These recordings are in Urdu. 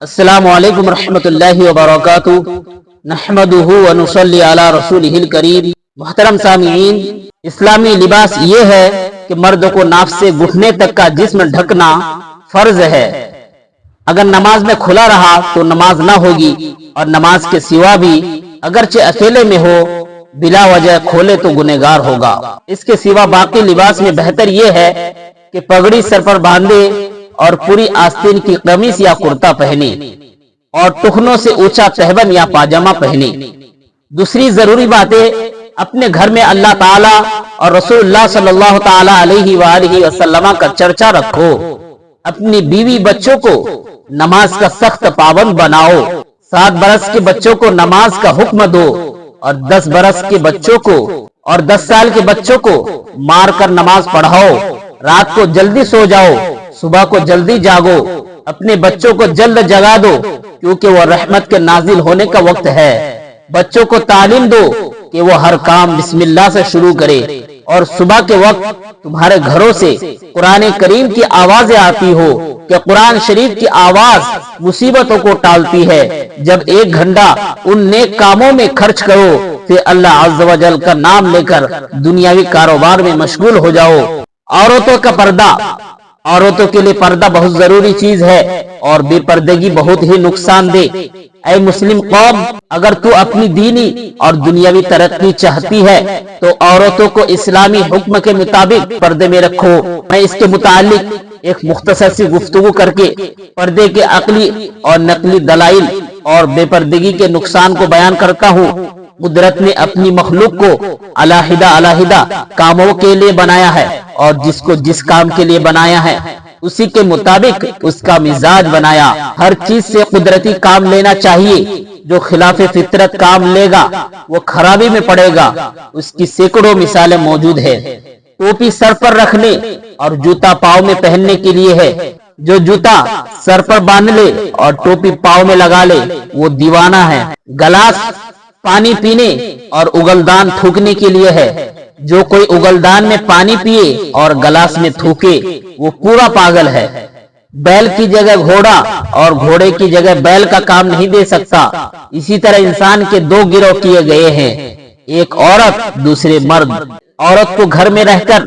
السلام علیکم ورحمۃ اللہ وبرکاتہ نحمدہ ونصلی علی رسولہ الکریم۔ محترم سامعین، اسلامی لباس یہ ہے کہ مرد کو ناف سے گھٹنے تک کا جسم ڈھکنا فرض ہے۔ اگر نماز میں کھلا رہا تو نماز نہ ہوگی، اور نماز کے سوا بھی اگرچہ اکیلے میں ہو بلا وجہ کھولے تو گنہگار ہوگا۔ اس کے سوا باقی لباس میں بہتر یہ ہے کہ پگڑی سر پر باندھے اور پوری آستین کی قمیص یا کرتا پہنے اور ٹخنوں سے اونچا تہبند یا پاجامہ پہنے۔ دوسری ضروری باتیں، اپنے گھر میں اللہ تعالی اور رسول اللہ صلی اللہ تعالی علیہ وآلہ وسلم کا چرچا رکھو۔ اپنی بیوی بچوں کو نماز کا سخت پابند بناؤ۔ 7 برس کے بچوں کو نماز کا حکم دو، اور 10 برس کے بچوں کو اور 10 سال کے بچوں کو مار کر نماز پڑھاؤ۔ رات کو جلدی سو جاؤ، صبح کو جلدی جاگو۔ اپنے بچوں کو جلد جگا دو، کیونکہ وہ رحمت کے نازل ہونے کا وقت ہے۔ بچوں کو تعلیم دو کہ وہ ہر کام بسم اللہ سے شروع کرے، اور صبح کے وقت تمہارے گھروں سے قرآن کریم کی آوازیں آتی ہو کہ قرآن شریف کی آواز مصیبتوں کو ٹالتی ہے۔ جب 1 گھنٹہ ان نیک کاموں میں خرچ کرو، پھر اللہ عز و جل کا نام لے کر دنیاوی کاروبار میں مشغول ہو جاؤ۔ عورتوں کا پردہ، عورتوں کے لیے پردہ بہت ضروری چیز ہے، اور بے پردگی بہت ہی نقصان دہ۔ اے مسلم قوم، اگر تو اپنی دینی اور دنیاوی ترقی چاہتی ہے تو عورتوں کو اسلامی حکم کے مطابق پردے میں رکھو۔ میں اس کے متعلق ایک مختصر سی گفتگو کر کے پردے کے عقلی اور نقلی دلائل اور بے پردگی کے نقصان کو بیان کرتا ہوں۔ قدرت نے اپنی مخلوق کو علیحدہ کاموں کے لیے بنایا ہے، اور جس کو جس کام کے لیے بنایا ہے اسی کے مطابق اس کا مزاج بنایا۔ ہر چیز سے قدرتی کام لینا چاہیے۔ جو خلاف فطرت کام لے گا وہ خرابی میں پڑے گا۔ اس کی سینکڑوں مثالیں موجود ہیں۔ ٹوپی سر پر رکھنے اور جوتا پاؤں میں پہننے کے لیے ہے۔ جو جوتا سر پر باندھ لے اور ٹوپی پاؤں میں لگا لے وہ دیوانہ ہے۔ گلاس پانی پینے اور اگلدان تھوکنے کے لیے ہے۔ جو کوئی اگلدان میں پانی پیے اور گلاس میں تھوکے وہ پورا پاگل ہے۔ بیل کی جگہ گھوڑا اور گھوڑے کی جگہ بیل کا کام نہیں دے سکتا۔ اسی طرح انسان کے 2 گروہ کیے گئے ہیں، ایک عورت دوسرے مرد۔ عورت کو گھر میں رہ کر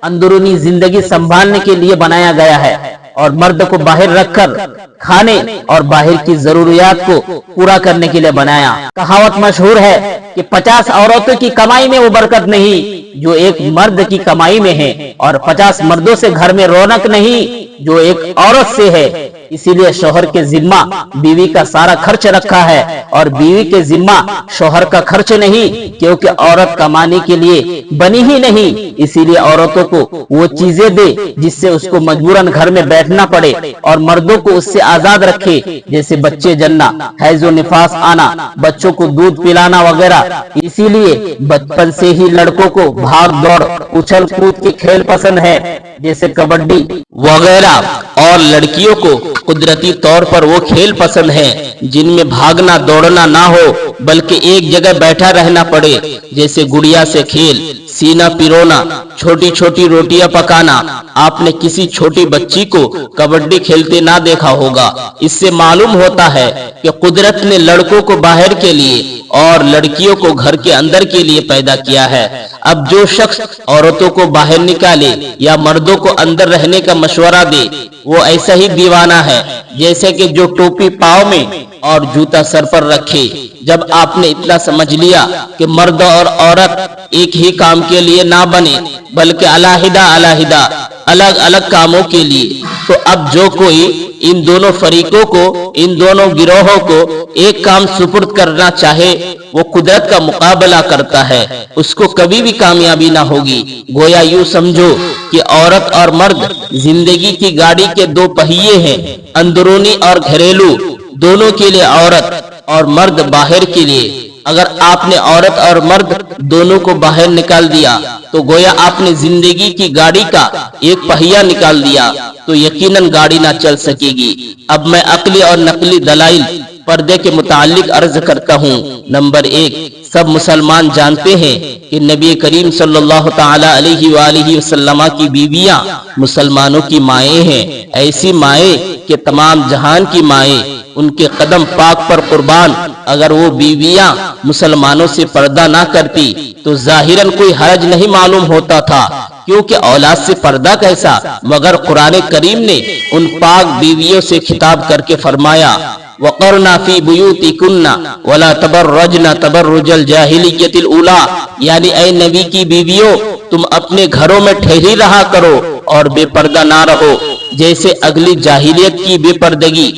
اندرونی زندگی سنبھالنے کے لیے بنایا گیا ہے، اور مرد کو باہر رکھ کر کھانے اور باہر کی ضروریات کو پورا کرنے کے لیے بنایا۔ کہاوت مشہور ہے کہ 50 عورتوں کی کمائی میں وہ برکت نہیں جو ایک مرد کی کمائی میں ہے، اور 50 مردوں سے گھر میں رونق نہیں جو ایک عورت سے ہے۔ اسی لیے شوہر کے ذمہ بیوی کا سارا خرچ رکھا ہے، اور بیوی کے ذمہ شوہر کا خرچ نہیں، کیونکہ عورت کمانے کے لیے بنی ہی نہیں۔ اسی لیے عورتوں کو وہ چیزیں دے جس سے اس کو مجبوراً گھر میں بیٹھنا پڑے، اور مردوں کو اس سے آزاد رکھے، جیسے بچے جننا، حیض و نفاس آنا، بچوں کو دودھ پلانا وغیرہ۔ اسی لیے بچپن سے ہی لڑکوں کو بھاگ دوڑ، اچھل کود کے کھیل پسند ہے، جیسے کبڈی وغیرہ، اور لڑکیوں کو قدرتی طور پر وہ کھیل پسند ہیں جن میں بھاگنا دوڑنا نہ ہو بلکہ ایک جگہ بیٹھا رہنا پڑے، جیسے گڑیا سے کھیل، سینا پیرونا، چھوٹی چھوٹی روٹیاں پکانا۔ آپ نے کسی چھوٹی بچی کو کبڈی کھیلتے نہ دیکھا ہوگا۔ اس سے معلوم ہوتا ہے کہ قدرت نے لڑکوں کو باہر کے لیے اور لڑکیوں کو گھر کے اندر کے لیے پیدا کیا ہے۔ اب جو شخص عورتوں کو باہر نکالے یا مردوں کو اندر رہنے کا مشورہ دے وہ ایسا ہی دیوانہ ہے جیسے کہ جو ٹوپی پاؤں میں اور جوتا سر پر رکھے۔ جب آپ نے اتنا سمجھ لیا کہ مرد اور عورت ایک ہی کام کے لیے نہ بنے بلکہ علیحدہ الگ الگ کاموں کے لیے، تو اب جو کوئی ان دونوں فریقوں کو، ان دونوں گروہوں کو ایک کام سپرد کرنا چاہے وہ قدرت کا مقابلہ کرتا ہے، اس کو کبھی بھی کامیابی نہ ہوگی۔ گویا یوں سمجھو کہ عورت اور مرد زندگی کی گاڑی کے 2 پہیے ہیں، اندرونی اور گھریلو، دونوں کے لیے عورت اور مرد باہر کے لیے۔ اگر آپ نے عورت اور مرد دونوں کو باہر نکال دیا تو گویا آپ نے زندگی کی گاڑی کا ایک پہیہ نکال دیا، تو یقیناً گاڑی نہ چل سکے گی۔ اب میں عقلی اور نقلی دلائل پردے کے متعلق عرض کرتا ہوں۔ نمبر 1، سب مسلمان جانتے ہیں کہ نبی کریم صلی اللہ تعالی علیہ وآلہ وسلم کی بیویاں مسلمانوں کی مائیں ہیں، ایسی مائیں کہ تمام جہان کی مائیں ان کے قدم پاک پر قربان اگر وہ بیویاں مسلمانوں سے پردہ نہ کرتی تو ظاہراً کوئی حرج نہیں معلوم ہوتا تھا، کیونکہ اولاد سے پردہ کیسا؟ مگر قرآن کریم نے ان پاک بیویوں سے خطاب کر کے فرمایا وَقَرْنَا فِي بُيُوتِكُنَّ وَلَا تَبَرَّجْنَ تَبَرُّجَ الْجَاهِلِيَّةِ الْأُولَىٰ، یعنی اے نبی کی بیویوں تم اپنے گھروں میں ٹھہری رہا کرو اور بے پردہ نہ رہو جیسے اگلی جاہلیت کی بے پردگی۔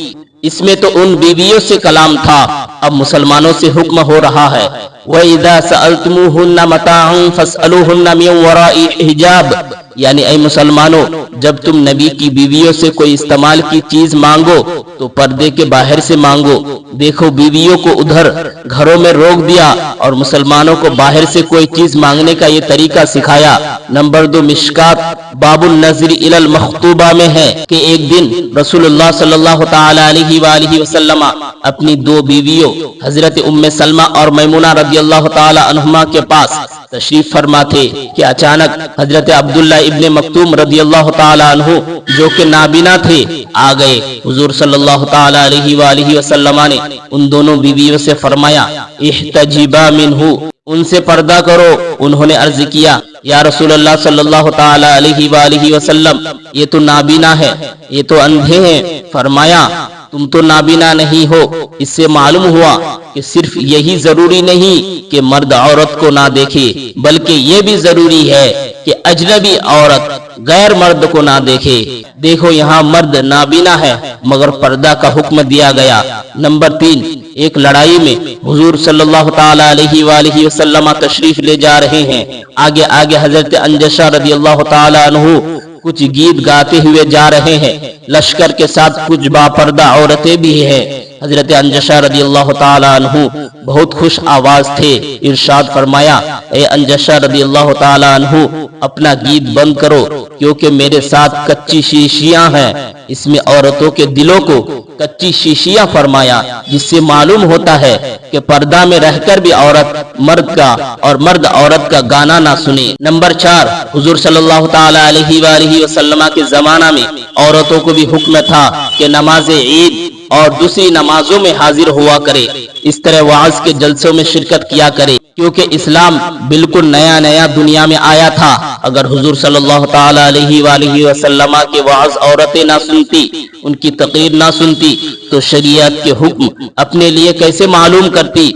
اس میں تو ان بیویوں سے کلام تھا، اب مسلمانوں سے حکم ہو رہا ہے وَإِذَا سَأَلْتُمُوهُنَّ مَتَاعًا فَاسْأَلُوهُنَّ مِنْ وَرَاءِ حِجَابٍ، یعنی اے مسلمانوں جب تم نبی کی بیویوں سے کوئی استعمال کی چیز مانگو تو پردے کے باہر سے مانگو۔ دیکھو بیویوں کو ادھر گھروں میں روک دیا اور مسلمانوں کو باہر سے کوئی چیز مانگنے کا یہ طریقہ سکھایا۔ نمبر 2 مشکات باب النظر الی المخطوبہ میں ہے کہ ایک دن رسول اللہ صلی اللہ تعالی علیہ وآلہ وسلم اپنی 2 بیویوں حضرت ام سلمہ اور میمونہ رضی اللہ تعالی عنہما کے پاس تشریف فرما تھے کہ اچانک حضرت عبداللہ ابن مکتوم رضی اللہ تعالی عنہ جو کہ نابینا تھے آ گئے۔ حضور صلی اللہ تعالی علیہ وآلہ وسلم نے ان دونوں بیویوں سے فرمایا احتجبا منہ، ان سے پردہ کرو۔ انہوں نے عرض کیا یا رسول اللہ صلی اللہ تعالی علیہ وآلہ وسلم یہ تو نابینا ہے، یہ تو اندھے ہیں۔ فرمایا تم تو نابینا نہیں ہو، اس سے معلوم ہوا کہ صرف یہی ضروری نہیں کہ مرد عورت کو نہ دیکھے بلکہ یہ بھی ضروری ہے کہ اجنبی عورت غیر مرد کو نہ دیکھے۔ دیکھو یہاں مرد نابینا ہے مگر پردہ کا حکم دیا گیا۔ نمبر 3 ایک لڑائی میں حضور صلی اللہ تعالی علیہ وآلہ وسلم تشریف لے جا رہے ہیں، آگے آگے حضرت انجشہ رضی اللہ تعالی عنہ کچھ گیت گاتے ہوئے جا رہے ہیں، لشکر کے ساتھ کچھ باپردہ عورتیں بھی ہیں۔ حضرت انجشہ رضی اللہ تعالی عنہ بہت خوش آواز تھے، ارشاد فرمایا اے انجشہ رضی اللہ تعالی عنہ اپنا گیت بند کرو کیونکہ میرے ساتھ کچی شیشیاں ہیں۔ اس میں عورتوں کے دلوں کو کچی شیشیاں فرمایا، جس سے معلوم ہوتا ہے کہ پردہ میں رہ کر بھی عورت مرد کا اور مرد عورت کا گانا نہ سنے۔ نمبر 4 حضور صلی اللہ تعالی علیہ وآلہ وسلم کے زمانہ میں عورتوں کو بھی حکم تھا کہ نماز عید اور دوسری نمازوں میں حاضر ہوا کرے، اس طرح وعظ کے جلسوں میں شرکت کیا کرے، کیونکہ اسلام بالکل نیا نیا دنیا میں آیا تھا۔ اگر حضور صلی اللہ تعالی علیہ وآلہ وسلم کے وعظ عورتیں نہ سنتی، ان کی تقریر نہ سنتی تو شریعت کے حکم اپنے لیے کیسے معلوم کرتی؟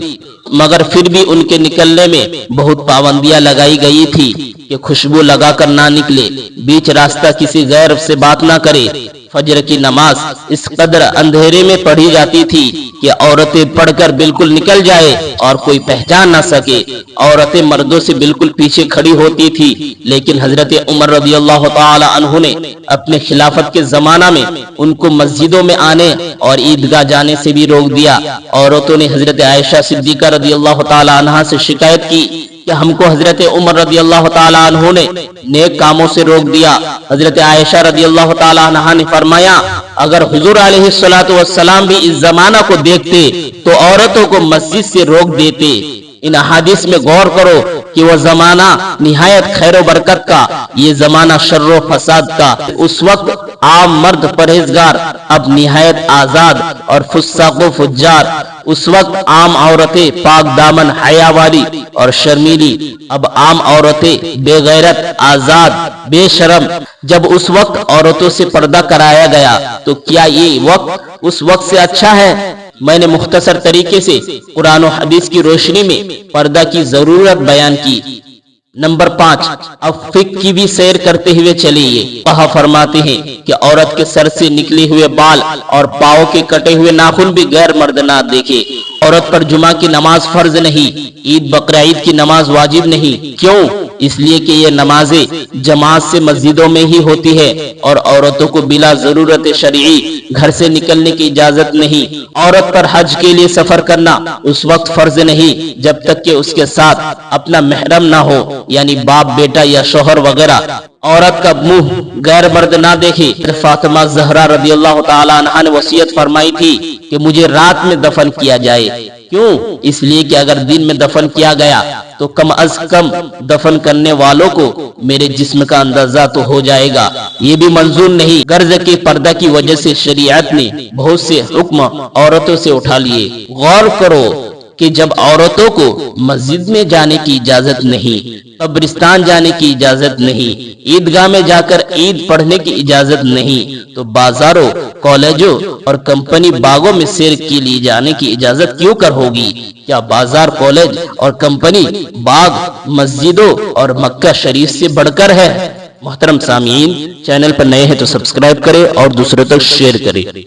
مگر پھر بھی ان کے نکلنے میں بہت پابندیاں لگائی گئی تھی کہ خوشبو لگا کر نہ نکلے، بیچ راستہ کسی غیر سے بات نہ کرے۔ فجر کی نماز اس قدر اندھیرے میں پڑھی جاتی تھی کہ عورتیں پڑھ کر بالکل نکل جائے اور کوئی پہچان نہ سکے۔ عورتیں مردوں سے بالکل پیچھے کھڑی ہوتی تھی، لیکن حضرت عمر رضی اللہ تعالی عنہ نے اپنے خلافت کے زمانہ میں ان کو مسجدوں میں آنے اور عیدگاہ جانے سے بھی روک دیا۔ عورتوں نے حضرت عائشہ صدیقہ رضی اللہ تعالی عنہا سے شکایت کی کہ ہم کو حضرت عمر رضی اللہ تعالی عنہ نے نیک کاموں سے روک دیا۔ حضرت عائشہ رضی اللہ تعالی عنہا نے فرمایا اگر حضور علیہ الصلوۃ والسلام بھی اس زمانہ کو دیکھتے تو عورتوں کو مسجد سے روک دیتے۔ ان احادیث میں غور کرو کہ وہ زمانہ نہایت خیر و برکت کا، یہ زمانہ شر و فساد کا۔ اس وقت عام مرد پرہیزگار، اب نہایت آزاد اور فساق و فجار۔ اس وقت عام عورتیں پاک دامن حیا والی اور شرمیلی، اب عام عورتیں بے غیرت، آزاد، بے شرم۔ جب اس وقت عورتوں سے پردہ کرایا گیا تو کیا یہ وقت اس وقت سے اچھا ہے؟ میں نے مختصر طریقے سے قرآن و حدیث کی روشنی میں پردہ کی ضرورت بیان کی۔ نمبر 5 اب فقہ کی بھی سیر کرتے ہوئے چلیے۔ کہا فرماتے ہیں کہ عورت کے سر سے نکلے ہوئے بال اور پاؤں کے کٹے ہوئے ناخن بھی غیر مرد نہ دیکھے۔ عورت پر جمعہ کی نماز فرض نہیں، عید بقرعید کی نماز واجب نہیں۔ کیوں؟ اس لیے کہ یہ نمازیں جماعت سے مسجدوں میں ہی ہوتی ہے اور عورتوں کو بلا ضرورت شرعی گھر سے نکلنے کی اجازت نہیں۔ عورت پر حج کے لیے سفر کرنا اس وقت فرض نہیں جب تک کہ اس کے ساتھ اپنا محرم نہ ہو، یعنی باپ، بیٹا یا شوہر وغیرہ۔ عورت کا منہ غیر مرد نہ دیکھے۔ فاطمہ زہرا رضی اللہ تعالی عنہا نے وصیت فرمائی تھی کہ مجھے رات میں دفن کیا جائے۔ کیوں؟ اس لیے کہ اگر دن میں دفن کیا گیا تو تو کم از کم دفن کرنے والوں کو میرے جسم کا اندازہ تو ہو جائے گا۔ یہ بھی منظور نہیں۔ غرض کے پردہ کی وجہ سے شریعت نے بہت سے حکم عورتوں سے اٹھا لیے۔ غور کرو کہ جب عورتوں کو مسجد میں جانے کی اجازت نہیں، قبرستان جانے کی اجازت نہیں، عیدگاہ میں جا کر عید پڑھنے کی اجازت نہیں، تو بازاروں، کالجوں اور کمپنی باغوں میں سیر کے لیے جانے کی اجازت کیوں کر ہوگی؟ کیا بازار، کالج اور کمپنی باغ مسجدوں اور مکہ شریف سے بڑھ کر ہے؟ محترم سامعین، چینل پر نئے ہیں تو سبسکرائب کریں اور دوسروں تک شیئر کریں۔